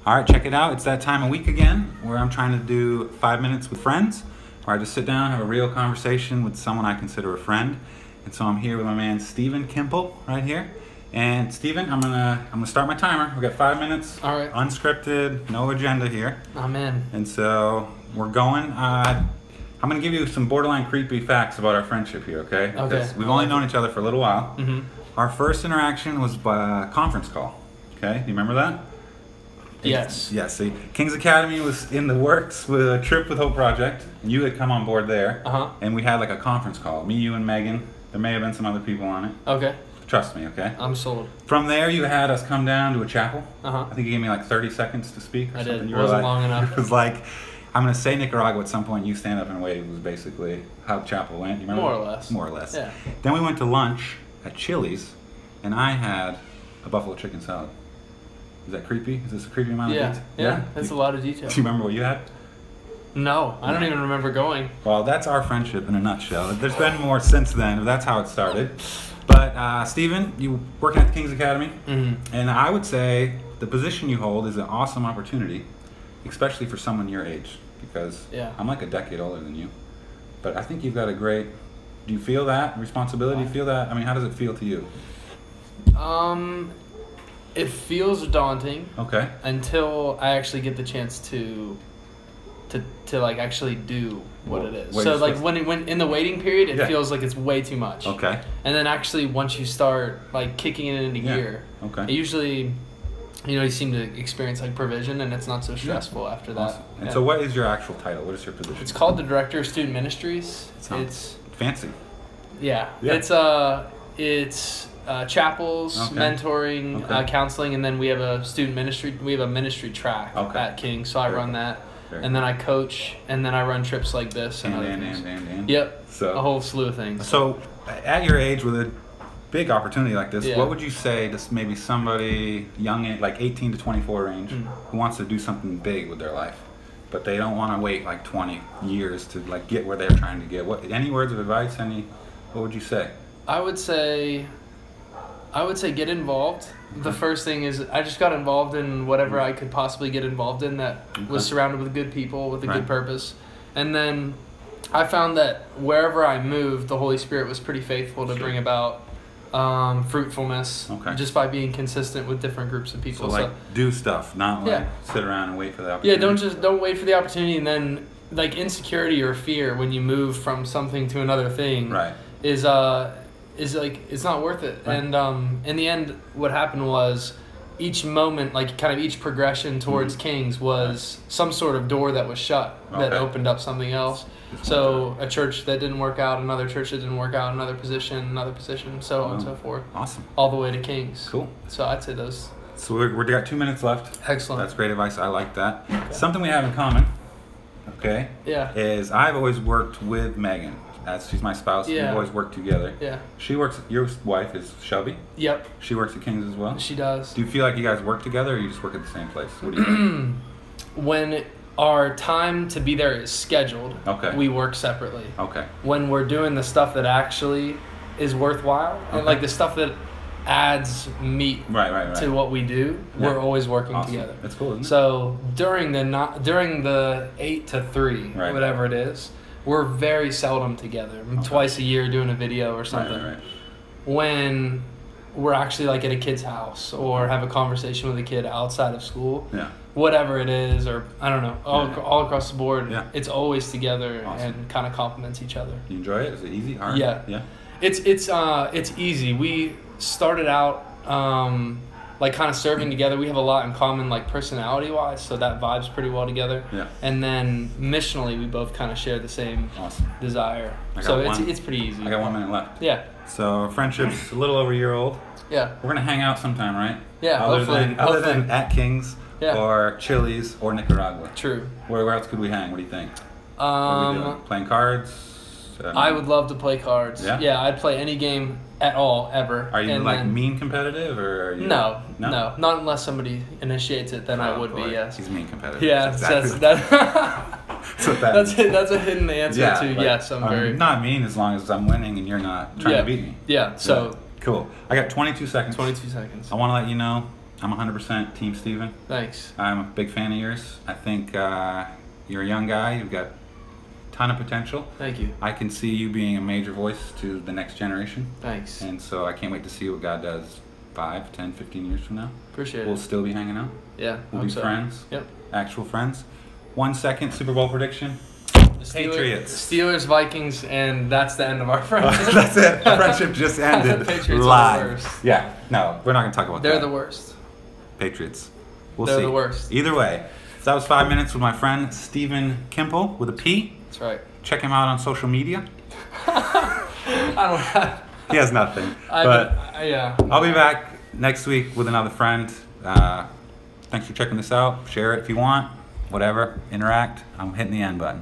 All right, check it out. It's that time of week again where I'm trying to do 5 minutes with friends, where I just sit down, have a real conversation with someone I consider a friend. And so I'm here with my man Stephen Kimpel right here. And Stephen, I'm gonna start my timer. We got 5 minutes. All right. Unscripted, no agenda here. I'm in. And so we're going. I'm gonna give you some borderline creepy facts about our friendship here, okay? Okay. Because we've only known each other for a little while. Mm-hmm. Our first interaction was by a conference call. Okay, do you remember that? Yes. Yes. See, King's Academy was in the works with a Trip with Hope project. You had come on board there, and we had like a conference call. Me, you, and Megan. There may have been some other people on it. Okay. Trust me, okay? I'm sold. From there, you had us come down to a chapel. I think you gave me like 30 seconds to speak or I something. did. You It wasn't like, long enough. It was like, I'm going to say Nicaragua at some point. You stand up and wave was basically how chapel went. You remember? More or less. More or less. Yeah. Then we went to lunch at Chili's, and I had a buffalo chicken salad. Is that creepy? Is this a creepy amount of detail? Yeah, that's a lot of detail. Do you remember what you had? No, I don't even remember going. Well, that's our friendship in a nutshell. There's been more since then, but that's how it started. But Stephen, you working at the King's Academy, and I would say the position you hold is an awesome opportunity, especially for someone your age, because I'm like a decade older than you. But I think you've got a great. Do you feel that responsibility? Do you feel that? I mean, how does it feel to you? It feels daunting. Okay. Until I actually get the chance to like actually do what it is. So like when in the waiting period, it feels like it's way too much. Okay. And then actually once you start like kicking it into gear, it usually, you seem to experience like provision, and it's not so stressful after that. Awesome. And so what is your actual title? What is your position? It's called the Director of Student Ministries. It's fancy. Yeah. It's chapels, mentoring, counseling, and then we have a student ministry. We have a ministry track at King, so I run that. And then I coach, and then I run trips like this and other things. Yep. So a whole slew of things. So, at your age, with a big opportunity like this, what would you say to maybe somebody young, like 18 to 24 range, who wants to do something big with their life, but they don't want to wait like 20 years to like get where they're trying to get? Any words of advice? What would you say? I would say get involved. The first thing is I just got involved in whatever I could possibly get involved in that was surrounded with good people with a good purpose. And then I found that wherever I moved, the Holy Spirit was pretty faithful to bring about fruitfulness just by being consistent with different groups of people. So do stuff, not like sit around and wait for the opportunity. Yeah, don't wait for the opportunity, and then like insecurity or fear when you move from something to another thing is like it's not worth it. And in the end, what happened was each moment, like kind of each progression towards Kings was some sort of door that was shut that opened up something else. So a church that didn't work out, another church that didn't work out, another position, so on and so forth. Awesome. All the way to Kings. Cool. So I'd say those. So we got 2 minutes left. Excellent. That's great advice. I like that. Okay. Something we have in common, is I've always worked with Megan. She's my spouse. We've always worked together. Yeah. She works. Your wife is Shelby. Yep. She works at King's as well. She does. Do you feel like you guys work together, or you just work at the same place? What do you think? When our time to be there is scheduled, we work separately. Okay. When we're doing the stuff that actually is worthwhile, and like the stuff that adds meat to what we do, we're always working together. That's cool, isn't it? So during the 8 to 3, whatever it is, we're very seldom together. Twice a year doing a video or something. When we're actually like at a kid's house or have a conversation with a kid outside of school, whatever it is, or I don't know, all across the board, it's always together and kind of complements each other. You enjoy it? Is it easy? Hard? Yeah. It's easy. We started out like kind of serving together. We have a lot in common, like personality wise, so that vibes pretty well together. Yeah. And then missionally, we both kind of share the same desire. So it's pretty easy. I got 1 minute left. Yeah. So friendship's a little over a year old. Yeah. We're gonna hang out sometime, right? Yeah. Other than at King's or Chili's or Nicaragua. True. Where else could we hang? What do you think? What are we doing? Playing cards? I would love to play cards. Yeah? Yeah, I'd play any game at all, ever. Are you mean competitive, or are you... No, not unless somebody initiates it, then I would be, yes. He's mean competitive. Yeah, that's a hidden answer to yes, I'm very... not mean as long as I'm winning and you're not trying to beat me. Yeah, so... Cool. I got 22 seconds. 22 seconds. I want to let you know I'm 100% Team Stephen. Thanks. I'm a big fan of yours. I think you're a young guy. You've got a ton of potential. Thank you. I can see you being a major voice to the next generation. Thanks. And so I can't wait to see what God does 5, 10, 15 years from now. Appreciate it. We'll still be hanging out. Yeah. We'll be friends. Yep. Actual friends. 1 second Super Bowl prediction. Patriots. Steelers, Vikings, and that's the end of our friendship. That's it. Our friendship just ended. Patriots live. are the worst. Yeah. No, we're not going to talk about that. They're the worst. Patriots. We'll They're see. the worst. Either way. So that was 5 minutes with my friend Stephen Kimpel with a P. That's right. Check him out on social media. I don't have... He has nothing. Yeah. I'll be back next week with another friend. Thanks for checking this out. Share it if you want. Whatever. Interact. I'm hitting the end button.